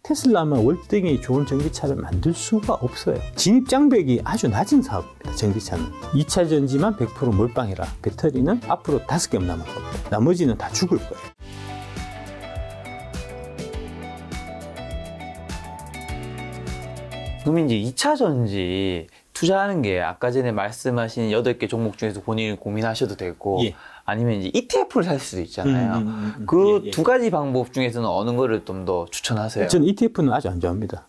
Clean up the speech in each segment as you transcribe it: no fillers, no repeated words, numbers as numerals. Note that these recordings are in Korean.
테슬라만 월등히 좋은 전기차를 만들 수가 없어요. 진입 장벽이 아주 낮은 사업입니다. 전기차는 2차 전지만 100% 몰빵이라 배터리는 앞으로 5개 남을 겁니다. 나머지는 다 죽을 거예요. 그럼 이제 2차 전지 투자하는 게 아까 전에 말씀하신 8개 종목 중에서 본인이 고민하셔도 되고 예. 아니면 이제 ETF를 살 수도 있잖아요. 그 두 가지 방법 중에서는 어느 거를 좀 더 추천하세요? 저는 ETF는 아주 안 좋아합니다.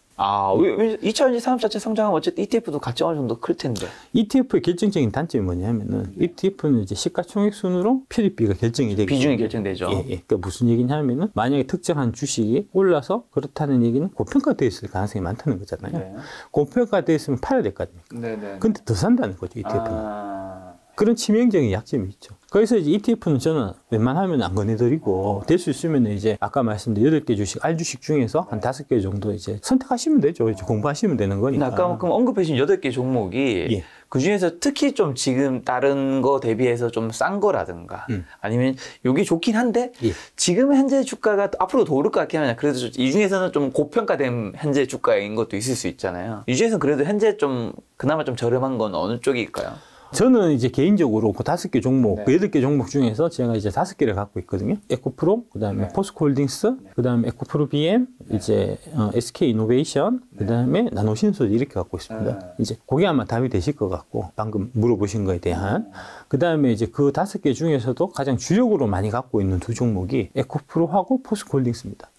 왜 2차 전지 산업 자체 성장하면 어쨌든 ETF도 같이 어느 정도 클 텐데. ETF의 결정적인 단점이 뭐냐면은 ETF는 이제 시가총액 순으로 편입비가 결정이 되기 비중이 때문에. 결정되죠. 예. 그러니까 무슨 얘기냐면은 만약에 특정한 주식이 올라서 그렇다는 얘기는 고평가되어 있을 가능성이 많다는 거잖아요. 네. 고평가되어 있으면 팔아야 될 거 아닙니까? 네네. 근데 더 산다는 거죠, ETF는. 그런 치명적인 약점이 있죠. 그래서 이제 ETF는 저는 웬만하면 안 권해드리고, 될 수 있으면 이제 아까 말씀드린 8개 주식, 알주식 중에서 한 5개 정도 이제 선택하시면 되죠. 이제 공부하시면 되는 거니까. 아까 그럼 언급해주신 8개 종목이 예. 그 중에서 특히 좀 지금 다른 거 대비해서 좀 싼 거라든가 아니면 이게 좋긴 한데 예. 지금 현재 주가가 앞으로 더 오를 것 같긴 하냐. 그래도 이 중에서는 좀 고평가된 현재 주가인 것도 있을 수 있잖아요. 이 중에서는 그래도 현재 좀 그나마 좀 저렴한 건 어느 쪽일까요? 저는 이제 개인적으로 그 5개 종목, 네. 그 8개 종목 중에서 제가 이제 5개를 갖고 있거든요. 에코프로, 그 다음에 네. 포스코홀딩스, 그 다음에 에코프로 BM, 이제 SK 이노베이션, 그 다음에 나노신소재 이렇게 갖고 있습니다. 이제 그게 아마 답이 되실 것 같고, 방금 물어보신 거에 대한. 그 다음에 이제 그 5개 중에서도 가장 주력으로 많이 갖고 있는 두 종목이 에코프로하고 포스코홀딩스입니다.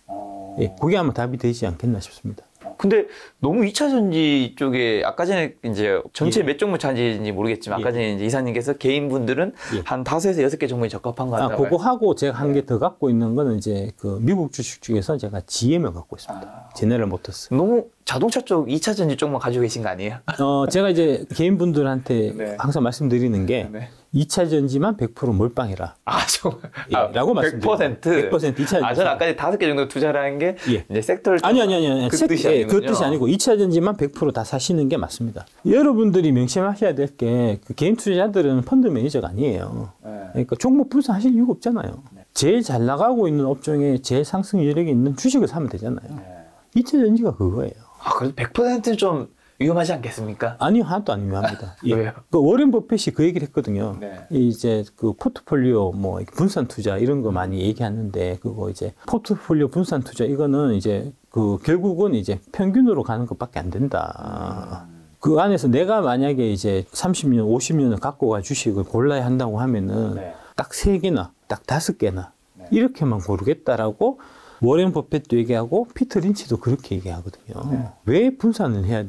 예, 그게 아마 답이 되지 않겠나 싶습니다. 근데 너무 2차 전지 쪽에 아까 전에 이제 전체 예. 몇 종목 차지인지 모르겠지만 아까 예. 전에 이제 이사님께서 개인분들은 예. 한 5에서 6개 종목이 적합한 것 같다고. 그거 하고 제가 한 개 더 갖고 있는 거는 이제 그 미국 주식 중에서 제가 GM을 갖고 있습니다. 제네럴 모터스. 너무 자동차 쪽 2차 전지 쪽만 가지고 계신 거 아니에요? 제가 이제 개인분들한테 네. 항상 말씀드리는 게 네. 2차 전지만 100% 몰빵이라. 정말. 예, 라고 100%? 100% 2차 전지. 저는 아까 5개 정도 투자를 하는 게 예. 이제 섹터를. 아니. 그 뜻이 아니군요. 그 뜻이 아니고 2차 전지만 100% 다 사시는 게 맞습니다. 여러분들이 명심하셔야 될 게 그 개인 투자자들은 펀드 매니저가 아니에요. 네. 그러니까 종목 분산하실 이유가 없잖아요. 제일 잘 나가고 있는 업종에 제일 상승 여력이 있는 주식을 사면 되잖아요. 2차 전지가 그거예요. 그래도 100%는 좀 위험하지 않겠습니까? 아니요, 하나도 안 위험합니다. 왜요? 그 워렌 버핏이 그 얘기를 했거든요. 네. 이제 그 포트폴리오 뭐 분산 투자 이런 거 많이 얘기하는데 그거 이제 포트폴리오 분산 투자 이거는 이제 그 결국은 이제 평균으로 가는 것밖에 안 된다. 그 안에서 내가 만약에 이제 30년, 50년을 갖고 가 주식을 골라야 한다고 하면은 네. 딱 3개나 딱 5개나 이렇게만 고르겠다라고 워렌 버핏도 얘기하고 피터 린치도 그렇게 얘기하거든요. 왜 분산을 해야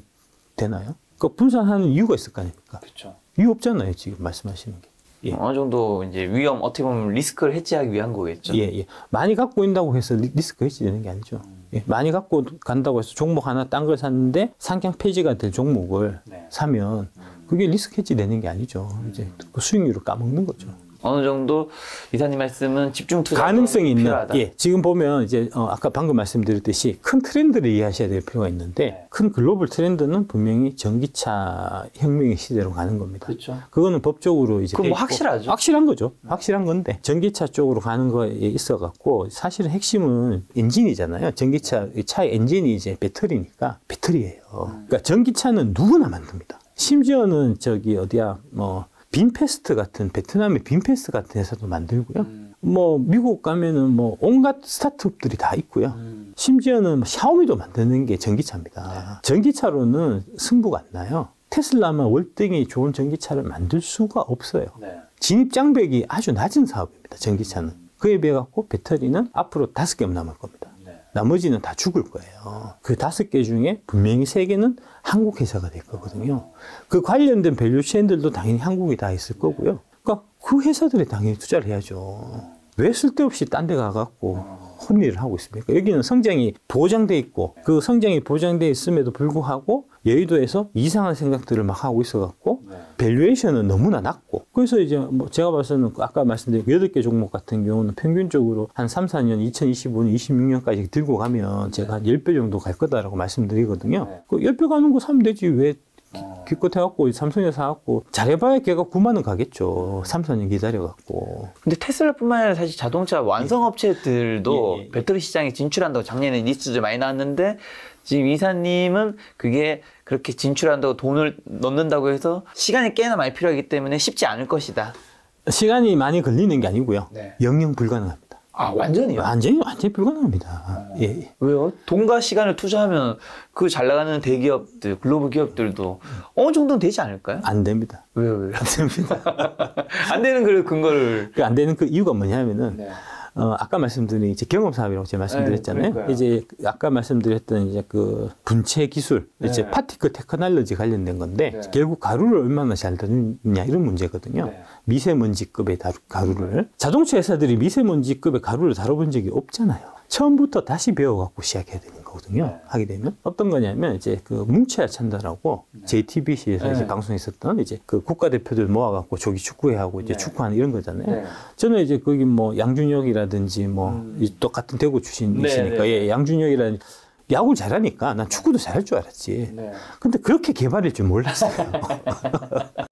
되나요? 그 분산하는 이유가 있을 거 아닙니까? 그렇죠. 이유 없잖아요, 지금 말씀하시는 게. 예. 어느 정도 이제 위험, 어떻게 보면 리스크를 해지하기 위한 거겠죠. 예. 많이 갖고 있다고 해서 리스크 해지되는 게 아니죠. 예. 많이 갖고 간다고 해서 종목 하나 딴 걸 샀는데 상향 폐지가 될 종목을 사면 그게 리스크 해지되는 게 아니죠. 이제 그 수익률을 까먹는 거죠. 어느 정도 이사님 말씀은 집중 투자 가능성이 있는. 필요하다. 예. 지금 보면 이제 아까 방금 말씀드렸듯이 큰 트렌드를 이해하셔야 될 필요가 있는데 큰 글로벌 트렌드는 분명히 전기차 혁명의 시대로 가는 겁니다. 그렇죠. 그거는 법적으로 이제 그건 뭐 확실하죠. 확실한 거죠. 확실한 건데 전기차 쪽으로 가는 거에 있어 갖고 사실은 핵심은 엔진이잖아요. 전기차 차의 엔진이 이제 배터리니까 배터리예요. 그러니까 전기차는 누구나 만듭니다. 심지어는 저기 어디야 빈페스트 같은 베트남의 빈페스트 같은 회사도 만들고요. 뭐 미국 가면은 뭐 온갖 스타트업들이 다 있고요. 심지어는 샤오미도 만드는 게 전기차입니다. 전기차로는 승부가 안 나요. 테슬라만 월등히 좋은 전기차를 만들 수가 없어요. 진입 장벽이 아주 낮은 사업입니다. 전기차는. 그에 비해 갖고 배터리는 앞으로 5개 남을 겁니다. 나머지는 다 죽을 거예요. 그 5개 중에 분명히 3개는 한국 회사가 될 거거든요. 그 관련된 밸류체인들도 당연히 한국에 다 있을 거고요. 그러니까 그 회사들에 당연히 투자를 해야죠. 왜 쓸데없이 딴 데 가갖고 헛일을 하고 있습니까? 여기는 성장이 보장돼 있고 그 성장이 보장돼 있음에도 불구하고 여의도에서 이상한 생각들을 막 하고 있어갖고 밸류에이션은 너무나 낮고 그래서 이제 뭐 제가 봐서는 아까 말씀드린 8개 종목 같은 경우는 평균적으로 한 3, 4년 2025년, 26년까지 들고 가면 제가 한 10배 정도 갈 거다라고 말씀드리거든요. 그 10배 가는 거 사면 되지 왜 기껏 해갖고 삼성에 사갖고 잘해봐야 걔가 9만 원 가겠죠. 3, 4년 기다려갖고. 근데 테슬라뿐만 아니라 사실 자동차 완성 업체들도 배터리 시장에 진출한다고 작년에 뉴스들 많이 나왔는데 지금 이사님은 그게 그렇게 진출한다고 돈을 넣는다고 해서 시간이 꽤나 많이 필요하기 때문에 쉽지 않을 것이다. 시간이 많이 걸리는 게 아니고요. 네. 영영 불가능합니다. 아, 완전히요? 완전히 불가능합니다. 예. 왜요? 돈과 시간을 투자하면 그 잘 나가는 대기업들, 글로벌 기업들도 어느 정도는 되지 않을까요? 안 됩니다. 왜요? 안 됩니다. 안 되는 그 근거를. 안 되는 그 이유가 뭐냐면은, 네. 아까 말씀드린 이제 경험 사업이라고 제가 말씀드렸잖아요. 그러니까요. 이제 아까 말씀드렸던 이제 그 분체 기술, 이제 네. 파티클 테크놀로지 관련된 건데 네. 결국 가루를 얼마나 잘 다루냐 이런 문제거든요. 네. 미세먼지급의 가루를 자동차 회사들이 미세먼지급의 가루를 다뤄본 적이 없잖아요. 처음부터 다시 배워갖고 시작해야 되는 거거든요. 네. 하게 되면 어떤 거냐면 이제 그 뭉쳐야 찬다라고 JTBC에서 네. 이제 방송했었던 이제 그 국가대표들 모아갖고 조기 축구회하고 이제 네. 축구하는 이런 거잖아요. 네. 저는 이제 거기 뭐 양준혁이라든지 뭐 이 똑같은 대구 출신이시니까 네, 네. 예, 양준혁이라든지 야구를 잘하니까 난 축구도 잘할 줄 알았지. 네. 근데 그렇게 개발일 줄 몰랐어요.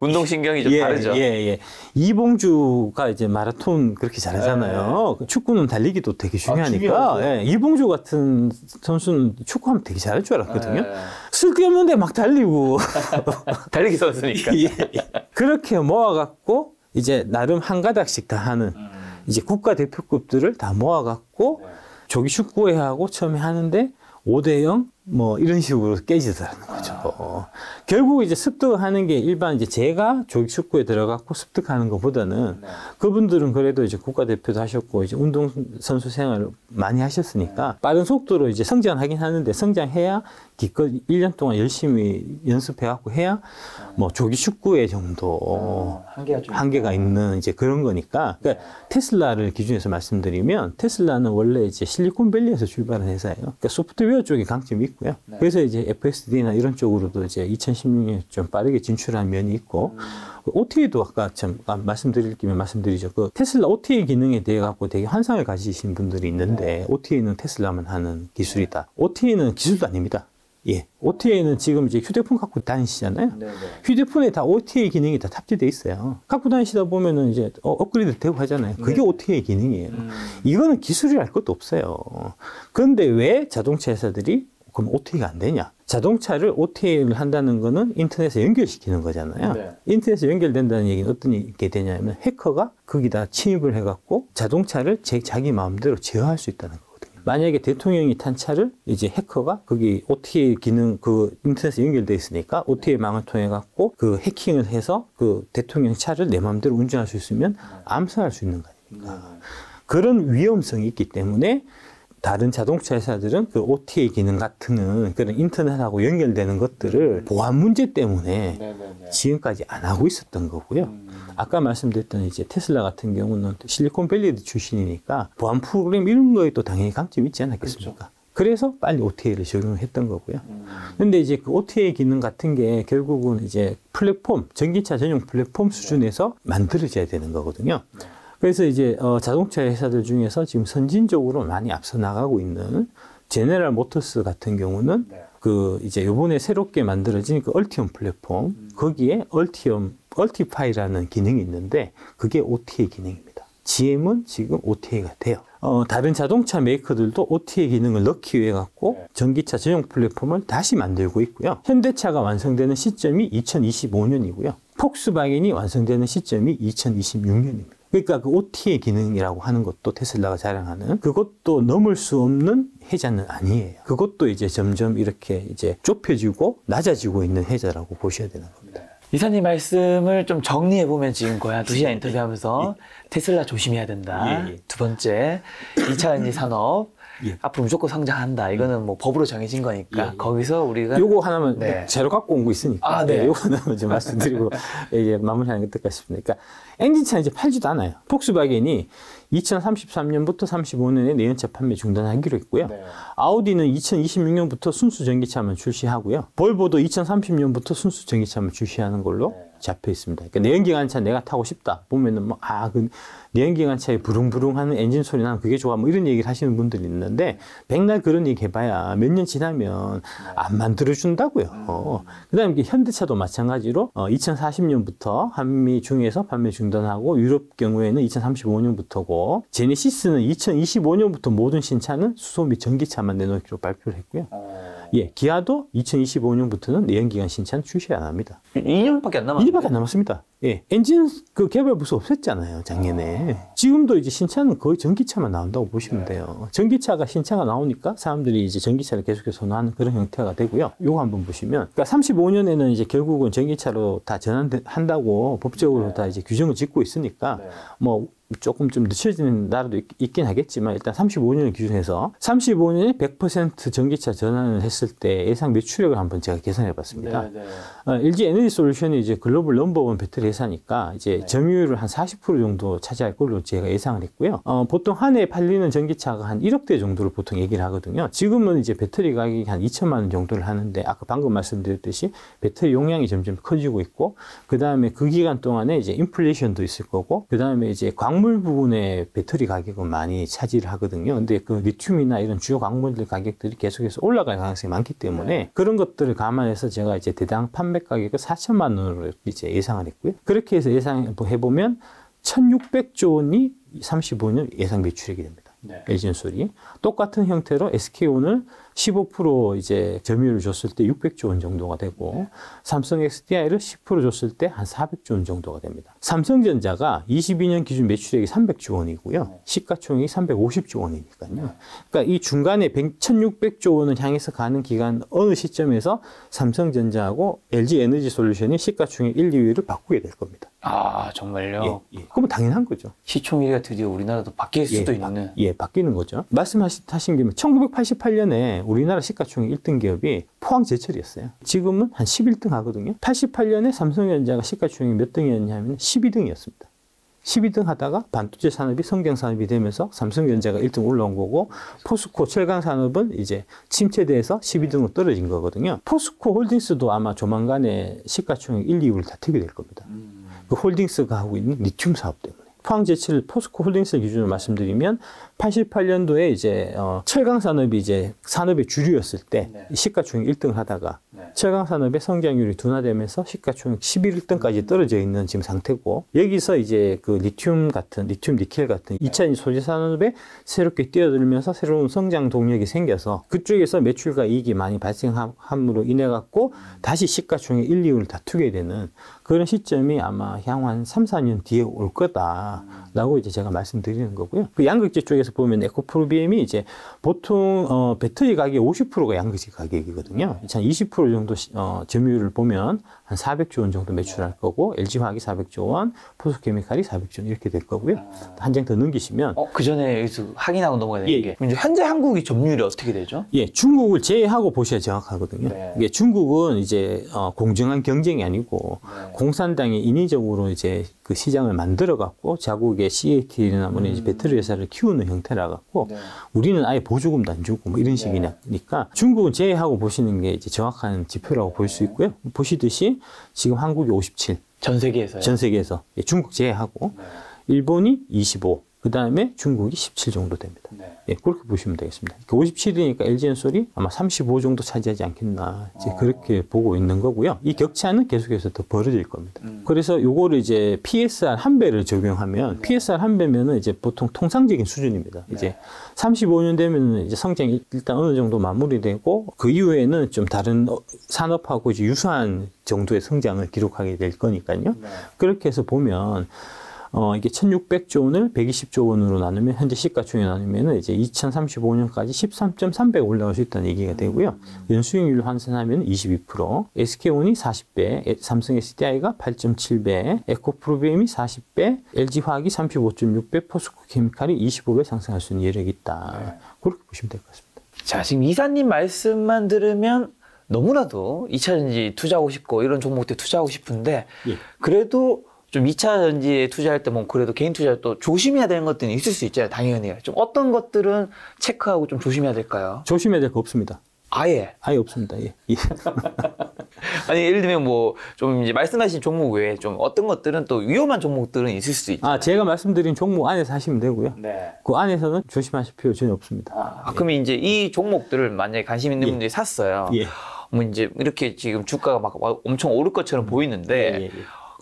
운동신경이 좀 다르죠. 예. 이봉주가 이제 마라톤 그렇게 잘하잖아요. 축구는 달리기도 되게 중요하니까. 중요하죠. 예, 이봉주 같은 선수는 축구하면 되게 잘할 줄 알았거든요. 네. 쓸데없는데 막 달리고. 달리기 선수니까. 예. 그렇게 모아갖고 이제 나름 한 가닥씩 다 하는 이제 국가대표급들을 다 모아갖고 조기 축구회하고 처음에 하는데 5대0 뭐 이런 식으로 깨지더라는 거죠. 결국 이제 습득하는 게 일반 이제 제가 조기 축구에 들어갔고 습득하는 것보다는 그분들은 그래도 이제 국가대표도 하셨고 이제 운동선수 생활을 많이 하셨으니까 빠른 속도로 이제 성장하긴 하는데 성장해야 기껏 1년 동안 열심히 연습해갖고 해야 뭐 조기 축구회 정도 한계가 있는 이제 그런 거니까. 그러니까 테슬라를 기준해서 말씀드리면 테슬라는 원래 이제 실리콘밸리에서 출발한 회사예요. 그러니까 소프트웨어 쪽에 강점이 있고요. 그래서 이제 FSD나 이런 쪽으로도 이제 2016년에 좀 빠르게 진출한 면이 있고 OTA도 아까 참 말씀드릴 김에 말씀드리죠. 그 테슬라 OTA 기능에 대해 갖고 되게 환상을 가지신 분들이 있는데 OTA는 테슬라만 하는 기술이다. OTA는 기술도 아닙니다. 예. OTA는 지금 이제 휴대폰 갖고 다니시잖아요. 휴대폰에 다 OTA 기능이 다 탑재되어 있어요. 갖고 다니시다 보면은 이제 업그레이드 되고 하잖아요. 그게 OTA 기능이에요. 이거는 기술이랄 것도 없어요. 그런데 왜 자동차 회사들이 그럼 OTA가 안 되냐? 자동차를 OTA를 한다는 거는 인터넷에 연결시키는 거잖아요. 인터넷에 연결된다는 얘기는 어떤 게 되냐면 해커가 거기다 침입을 해갖고 자동차를 자기 마음대로 제어할 수 있다는 거거든요. 만약에 대통령이 탄 차를 이제 해커가 거기 OTA 기능 그 인터넷에 연결돼 있으니까 OTA 망을 통해 갖고 그 해킹을 해서 그 대통령 차를 내 마음대로 운전할 수 있으면 암살할 수 있는 거 아닙니까? 그런 위험성이 있기 때문에 다른 자동차 회사들은 그 OTA 기능 같은 그런 인터넷하고 연결되는 것들을 보안 문제 때문에 지금까지 안 하고 있었던 거고요. 아까 말씀드렸던 이제 테슬라 같은 경우는 실리콘밸리 출신이니까 보안 프로그램 이런 거에 또 당연히 강점이 있지 않았겠습니까? 그래서 빨리 OTA를 적용을 했던 거고요. 근데 이제 그 OTA 기능 같은 게 결국은 이제 플랫폼, 전기차 전용 플랫폼 수준에서 만들어져야 되는 거거든요. 그래서 이제 자동차 회사들 중에서 지금 선진적으로 많이 앞서 나가고 있는 제네럴 모터스 같은 경우는 그 이제 요번에 새롭게 만들어진 그 얼티엄 플랫폼 거기에 얼티파이라는 기능이 있는데 그게 OTA 기능입니다. GM은 지금 OTA가 돼요. 다른 자동차 메이커들도 OTA 기능을 넣기 위해 갖고 전기차 전용 플랫폼을 다시 만들고 있고요. 현대차가 완성되는 시점이 2025년이고요. 폭스바겐이 완성되는 시점이 2026년입니다. 그러니까 그 OTA 기능이라고 하는 것도 테슬라가 자랑하는 그것도 넘을 수 없는 혜자는 아니에요. 그것도 이제 점점 이렇게 이제 좁혀지고 낮아지고 있는 혜자라고 보셔야 되는 겁니다. 이사님 말씀을 좀 정리해보면 지금 거의 한 2시간 인터뷰하면서 테슬라 조심해야 된다. 두 번째, 2차 전지 산업. 앞으로 무조건 성장한다. 이거는 뭐 법으로 정해진 거니까 거기서 우리가 요거 하나만 재료 갖고 온 거 있으니까 요거 하나만 좀 말씀드리고 이제 마무리하는 게 어떨까 싶습니다. 그러니까 엔진차 이제 팔지도 않아요. 폭스바겐이 2033년부터 35년에 내연차 판매 중단하기로 했고요. 아우디는 2026년부터 순수 전기차만 출시하고요. 볼보도 2030년부터 순수 전기차만 출시하는 걸로 잡혀 있습니다. 그러니까 내연기관차 내가 타고 싶다. 보면은 뭐, 그 내연기관차에 부릉부릉 하는 엔진 소리 나면 그게 좋아. 뭐 이런 얘기를 하시는 분들이 있는데, 백날 그런 얘기 해봐야 몇 년 지나면 안 만들어준다고요. 그 다음에 현대차도 마찬가지로 2040년부터 한미 중에서 판매 중단하고, 유럽 경우에는 2035년부터고, 제네시스는 2025년부터 모든 신차는 수소 및 전기차만 내놓기로 발표를 했고요. 예, 기아도 2025년부터는 내연기관 신차는 출시 안 합니다. 2년밖에 안 남았어요. 2년밖에 안 남았습니다. 예, 엔진 그 개발 부서 없앴잖아요, 작년에. 지금도 이제 신차는 거의 전기차만 나온다고 보시면 돼요. 전기차가 신차가 나오니까 사람들이 이제 전기차를 계속해서 선호하는 그런 형태가 되고요. 요거 한번 보시면, 그러니까 35년에는 이제 결국은 전기차로 다 전환한다고 법적으로 다 이제 규정을 짓고 있으니까 뭐 조금 좀 늦춰지는 나라도 있긴 하겠지만, 일단 35년을 기준해서 35년에 100% 전기차 전환을 했을 때 예상 매출액을 한번 제가 계산해 봤습니다. LG 에너지 솔루션이 이제 글로벌 넘버원 배터리 회사니까 이제 점유율을 한 40% 정도 차지할 걸로 제가 예상을 했고요. 보통 한 해에 팔리는 전기차가 한 1억 대 정도를 보통 얘기를 하거든요. 지금은 이제 배터리 가격이 한 2천만 원 정도를 하는데, 아까 방금 말씀드렸듯이 배터리 용량이 점점 커지고 있고, 그 다음에 그 기간 동안에 이제 인플레이션도 있을 거고, 그 다음에 이제 광물 부분의 배터리 가격은 많이 차지를 하거든요. 근데 그 리튬이나 이런 주요 광물들 가격들이 계속해서 올라갈 가능성이 많기 때문에 그런 것들을 감안해서 제가 이제 대당 판매 가격을 4천만 원으로 이제 예상을 했고요. 그렇게 해서 예상해보면 1,600조 원이 35년 예상 매출액이 됩니다. LG전솔이 똑같은 형태로 SK온을 15% 이제 점유율을 줬을 때 600조 원 정도가 되고, 삼성 SDI를 10% 줬을 때 한 400조 원 정도가 됩니다. 삼성전자가 22년 기준 매출액이 300조 원이고요. 시가총액이 350조 원이니까요. 그러니까 이 중간에 1,600조 원을 향해서 가는 기간 어느 시점에서 삼성전자하고 LG에너지솔루션이 시가총액 1, 2위를 바꾸게 될 겁니다. 아, 정말요? 예. 그러면 당연한 거죠. 시총 1위가 드디어 우리나라도 바뀔 수도 있는. 바뀌는 거죠. 말씀하신 김에 1988년에 우리나라 시가총액 1등 기업이 포항제철이었어요. 지금은 한 11등 하거든요. 88년에 삼성전자가 시가총액 몇 등이었냐면 12등이었습니다. 12등 하다가 반도체 산업이 성장 산업이 되면서 삼성전자가 1등 올라온 거고, 포스코 철강 산업은 이제 침체돼서 12등으로 떨어진 거거든요. 포스코 홀딩스도 아마 조만간에 시가총액 1, 2위를 다투게 될 겁니다. 그 홀딩스가 하고 있는 리튬 사업 때문에. 포항제철 포스코 홀딩스 기준으로 말씀드리면 88년도에 이제 철강 산업이 이제 산업의 주류였을 때 시가총액 1등을 하다가 철강 산업의 성장률이 둔화되면서 시가총액 11등까지 떨어져 있는 지금 상태고, 여기서 이제 그 리튬 니켈 같은 2차 소재 산업에 새롭게 뛰어들면서 새로운 성장 동력이 생겨서 그쪽에서 매출과 이익이 많이 발생함으로 인해 갖고 다시 시가총액 1, 2위를 다투게 되는 그런 시점이 아마 향후 한 3, 4년 뒤에 올 거다라고 이제 제가 말씀드리는 거고요. 그 양극재 쪽에서 보면 에코프로비엠이 이제 보통 배터리 가격의 50%가 양극재 가격이거든요. 한 20% 정도 점유율을 보면 한 400조 원 정도 매출할 거고, LG화학이 400조 원, 포스코케미칼이 400조 원 이렇게 될 거고요. 한 장 더 넘기시면 그 전에 여기서 확인하고 넘어가야 되는 게, 이제 현재 한국이 점유율이 어떻게 되죠? 예, 중국을 제외하고 보셔야 정확하거든요. 이게 중국은 이제 공정한 경쟁이 아니고 공산당이 인위적으로 이제 그 시장을 만들어 갖고 자국의 CATL이나 뭐 이제 배터리 회사를 키우는 형태라 갖고 우리는 아예 보조금도 안 주고 뭐 이런 식이니까 중국은 제외하고 보시는 게 이제 정확한 지표라고 볼 수 있고요. 보시듯이 지금 한국이 57. 전 세계에서요? 전 세계에서. 예, 중국 제외하고. 일본이 25. 그 다음에 중국이 17 정도 됩니다. 예, 그렇게 보시면 되겠습니다. 57이니까 LG전솔이 아마 35 정도 차지하지 않겠나, 이제 그렇게 보고 있는 거고요. 이 격차는 계속해서 더 벌어질 겁니다. 그래서 요거를 이제 PSR 한 배를 적용하면, PSR 한 배면은 이제 보통 통상적인 수준입니다. 이제 35년 되면은 이제 성장이 일단 어느 정도 마무리되고, 그 이후에는 좀 다른 산업하고 이제 유사한 정도의 성장을 기록하게 될 거니까요. 그렇게 해서 보면, 이게 1,600조 원을 120조 원으로 나누면, 현재 시가총액 나누면 이제 2035년까지 13.3배 올라갈 수 있다는 얘기가 되고요. 연수익률로 환산하면 22%, SK온이 40배, 삼성 SDI가 8.7배, 에코프로비엠이 40배, LG화학이 35.6배, 포스코케미칼이 25배 상승할 수 있는 여력이 있다. 그렇게 보시면 될 것 같습니다. 자, 지금 이사님 말씀만 들으면 너무나도 2차전지 투자하고 싶고 이런 종목들 투자하고 싶은데, 그래도 좀 2차 전지에 투자할 때 뭐 그래도 개인 투자할 때 조심해야 되는 것들이 있을 수 있잖아요. 당연히. 좀 어떤 것들은 체크하고 좀 조심해야 될까요? 조심해야 될 거 없습니다. 아예 없습니다. 예. 아니 예를 들면 뭐 좀 이제 말씀하신 종목 외에 좀 어떤 것들은 또 위험한 종목들은 있을 수 있죠. 아, 제가 말씀드린 종목 안에서 하시면 되고요. 네. 그 안에서는 조심하실 필요 전혀 없습니다. 그러면 이제 이 종목들을 만약에 관심 있는 분들이 샀어요. 예. 뭐 이제 이렇게 지금 주가가 막 엄청 오를 것처럼 보이는데 예.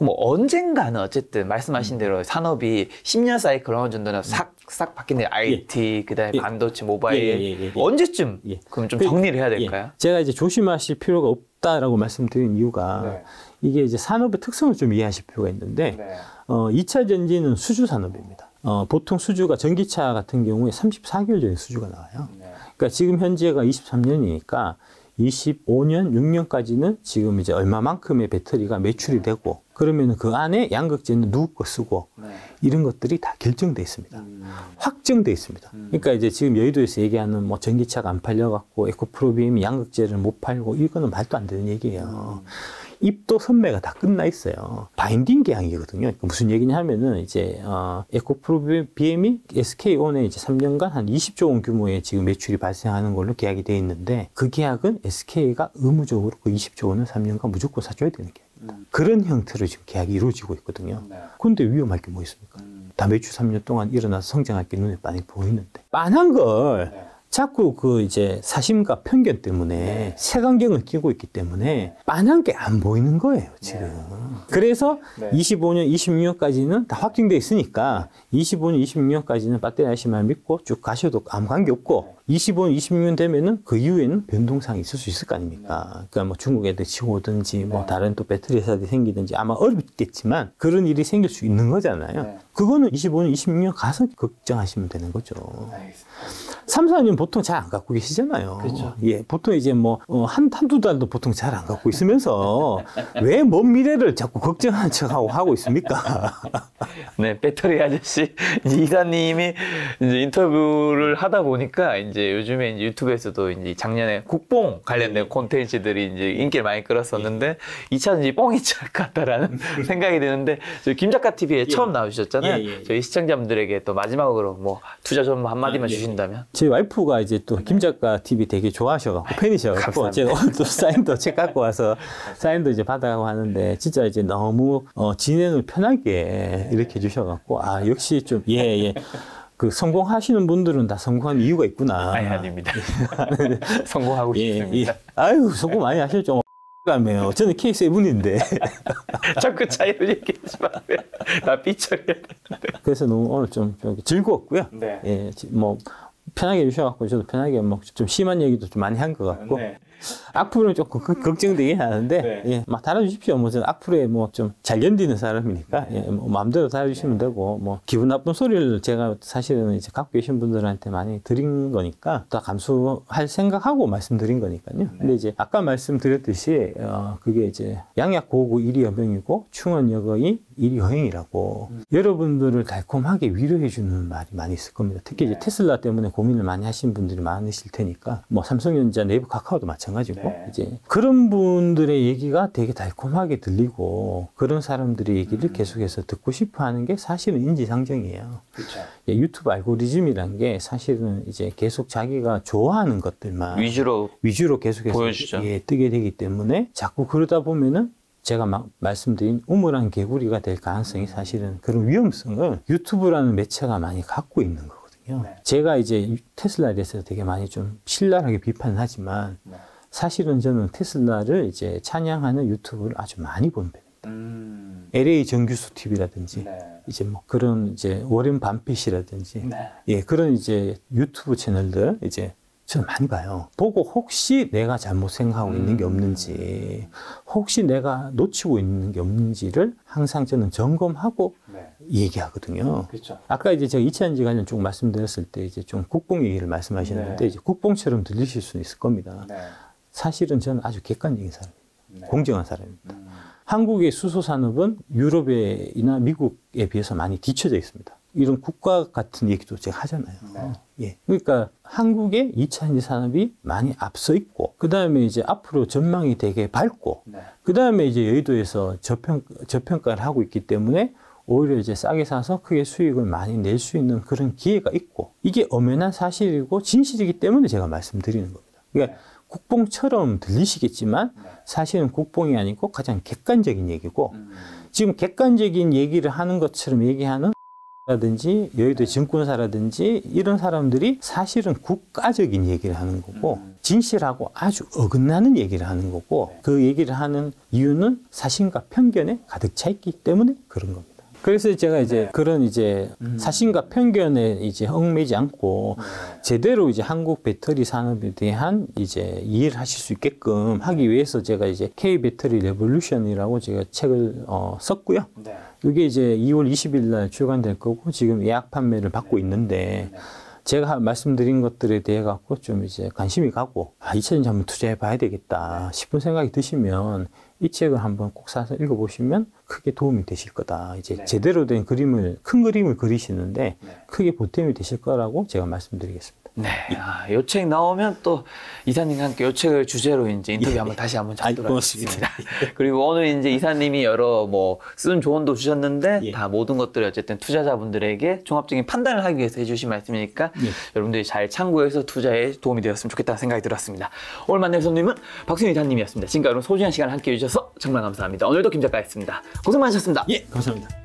뭐 언젠가는 어쨌든 말씀하신 대로 산업이 10년 사이클 어느 정도는 싹 바뀌는 IT, 그다음에 반도체, 모바일 언제쯤 그럼 좀 정리를 해야 될까요? 제가 이제 조심하실 필요가 없다라고 말씀드린 이유가 이게 이제 산업의 특성을 좀 이해하실 필요가 있는데 2차 전지는 수주 산업입니다. 보통 수주가 전기차 같은 경우에 34개월 전에 수주가 나와요. 그러니까 지금 현재가 23년이니까 25년, 6년까지는 지금 이제 얼마만큼의 배터리가 매출이 되고 그러면 그 안에 양극재는 누구 거 쓰고 이런 것들이 다 결정돼 있습니다. 확정돼 있습니다. 그러니까 이제 지금 여의도에서 얘기하는 뭐 전기차가 안 팔려갖고 에코프로비엠이 양극재를 못 팔고 이거는 말도 안 되는 얘기예요. 입도 선매가 다 끝나 있어요. 바인딩 계약이거든요. 그러니까 무슨 얘기냐 하면은 이제 에코프로비엠이 SK온에 이제 3년간 한 20조 원 규모의 지금 매출이 발생하는 걸로 계약이 돼 있는데 그 계약은 SK가 의무적으로 그 20조 원을 3년간 무조건 사줘야 되는 계약. 그런 형태로 지금 계약이 이루어지고 있거든요. 그런데 위험할 게 뭐 있습니까? 다 매출 3년 동안 일어나서 성장할 게 눈에 빤히 보이는데 빤한 걸 자꾸 그 이제 사심과 편견 때문에 색안경을 끼고 있기 때문에 빤한 게 안 보이는 거예요, 지금. 그래서 25년, 26년까지는 다 확정돼 있으니까 25년, 26년까지는 배터리 아시만 믿고 쭉 가셔도 아무 관계 없고 25년, 26년 되면은 그 이후에는 변동사항이 있을 수 있을 거 아닙니까? 그러니까 뭐 중국 애들 치고 오든지 뭐 다른 또 배터리 회사들이 생기든지 아마 어렵겠지만 그런 일이 생길 수 있는 거잖아요. 그거는 25년, 26년 가서 걱정하시면 되는 거죠. 3, 4년 보통 잘 안 갖고 계시잖아요. 그렇죠. 예, 보통 이제 뭐, 한두 달도 보통 잘 안 갖고 있으면서 왜 먼 미래를 자꾸 걱정하는 척하고 하고 있습니까? 네, 배터리 아저씨 이사님이 이제 인터뷰를 하다 보니까 이제 요즘에 이제 유튜브에서도 이제 작년에 국뽕 관련된 콘텐츠들이 이제 인기를 많이 끌었었는데 2차전지 뻥이 찰 것 같다라는 생각이 드는데 저희 김작가 TV에 처음 나오셨잖아요. 저희 시청자분들에게 또 마지막으로 뭐 투자 좀 한마디만 주신다면. 제 와이프가 이제 또 김작가 TV 되게 좋아하셔갖고 팬이셔갖고 제가 오늘 또 사인도 책 갖고 와서 사인도 이제 받아가고 하는데 진짜 이제 너무 진행을 편하게 이렇게 해주셔갖고 아 역시 좀 그 성공하시는 분들은 다 성공한 이유가 있구나. 아닙니다. 성공하고 싶습니다. 아유 성공 많이 하셨죠. 가매요. 저는 K7인데. 자꾸 차이를 얘기하지 마세요. 나 삐처리해야 되는데. 그래서 너무 오늘 좀 즐거웠고요. 예, 뭐 편하게 해주셔갖고 저도 편하게 뭐 좀 심한 얘기도 좀 많이 한 것 같고 악플은 조금 걱정되긴 하는데 예, 막 달아주십시오. 뭐 저는 악플에 뭐 좀 잘 견디는 사람이니까 예, 뭐 마음대로 달아주시면 되고 뭐 기분 나쁜 소리를 제가 사실은 이제 갖고 계신 분들한테 많이 드린 거니까 다 감수할 생각하고 말씀드린 거니까요. 근데 이제 아까 말씀드렸듯이 그게 이제 양약 고구 일이여병이고 충언여거이 일이여행이라고 여러분들을 달콤하게 위로해주는 말이 많이 있을 겁니다. 특히 이제 테슬라 때문에 고민을 많이 하신 분들이 많으실 테니까 뭐 삼성전자, 네이버, 카카오도 마찬가지고 이제 그런 분들의 얘기가 되게 달콤하게 들리고 그런 사람들의 얘기를 계속해서 듣고 싶어하는 게 사실은 인지상정이에요. 예, 유튜브 알고리즘이란 게 사실은 이제 계속 자기가 좋아하는 것들만 위주로 계속해서 예, 뜨게 되기 때문에 자꾸 그러다 보면은 제가 막 말씀드린 우물안 개구리가 될 가능성이 사실은 그런 위험성을 유튜브라는 매체가 많이 갖고 있는 거거든요. 제가 이제 테슬라에 대해서 되게 많이 좀 신랄하게 비판을 하지만 사실은 저는 테슬라를 이제 찬양하는 유튜브를 아주 많이 보는 편입니다. LA 정규수 TV라든지 이제 뭐 그런 이제 워렌 밤핏이라든지 예, 그런 이제 유튜브 채널들 이제 저는 많이 봐요. 보고 혹시 내가 잘못 생각하고 있는 게 없는지, 혹시 내가 놓치고 있는 게 없는지를 항상 저는 점검하고 얘기하거든요. 아까 이제 제가 2차전지 관련 쭉 말씀드렸을 때 이제 좀 국뽕 얘기를 말씀하셨는데 이제 국뽕처럼 들리실 수는 있을 겁니다. 사실은 저는 아주 객관적인 사람입니다. 공정한 사람입니다. 한국의 수소 산업은 유럽이나 미국에 비해서 많이 뒤처져 있습니다. 이런 국가 같은 얘기도 제가 하잖아요. 예. 그러니까 한국의 2차전지 산업이 많이 앞서 있고, 그 다음에 이제 앞으로 전망이 되게 밝고, 그 다음에 이제 여의도에서 저평가를 하고 있기 때문에 오히려 이제 싸게 사서 크게 수익을 많이 낼 수 있는 그런 기회가 있고, 이게 엄연한 사실이고 진실이기 때문에 제가 말씀드리는 겁니다. 그러니까 국뽕처럼 들리시겠지만 사실은 국뽕이 아니고 가장 객관적인 얘기고 지금 객관적인 얘기를 하는 것처럼 얘기하는 라든지 여의도 증권사라든지 이런 사람들이 사실은 국가적인 얘기를 하는 거고 진실하고 아주 어긋나는 얘기를 하는 거고 그 얘기를 하는 이유는 사실과 편견에 가득 차 있기 때문에 그런 겁니다. 그래서 제가 이제 그런 이제 사실과 편견에 이제 얽매이지 않고 제대로 이제 한국 배터리 산업에 대한 이제 이해를 하실 수 있게끔 하기 위해서 제가 이제 K 배터리 레볼루션이라고 제가 책을 썼고요. 이게 이제 2월 20일 날 출간될 거고 지금 예약 판매를 받고 있는데 제가 말씀드린 것들에 대해 갖고 좀 이제 관심이 가고 이 책은 한번 투자해 봐야 되겠다 싶은 생각이 드시면 이 책을 한번 꼭 사서 읽어보시면 크게 도움이 되실 거다. 이제 제대로 된 그림을, 큰 그림을 그리시는데 크게 보탬이 되실 거라고 제가 말씀드리겠습니다. 네. 이 책 나오면 또 이사님과 함께 이 책을 주제로 이제 인터뷰 한번 다시 한번 잡도록 하겠습니다. 그리고 오늘 이제 이사님이 여러 뭐 쓴 조언도 주셨는데 다 모든 것들을 어쨌든 투자자분들에게 종합적인 판단을 하기 위해서 해주신 말씀이니까 여러분들이 잘 참고해서 투자에 도움이 되었으면 좋겠다는 생각이 들었습니다. 오늘 만날 손님은 박순희 이사님이었습니다. 지금까지 여러분 소중한 시간을 함께 해주셔서 정말 감사합니다. 오늘도 김 작가였습니다. 고생 많으셨습니다. 예, 감사합니다.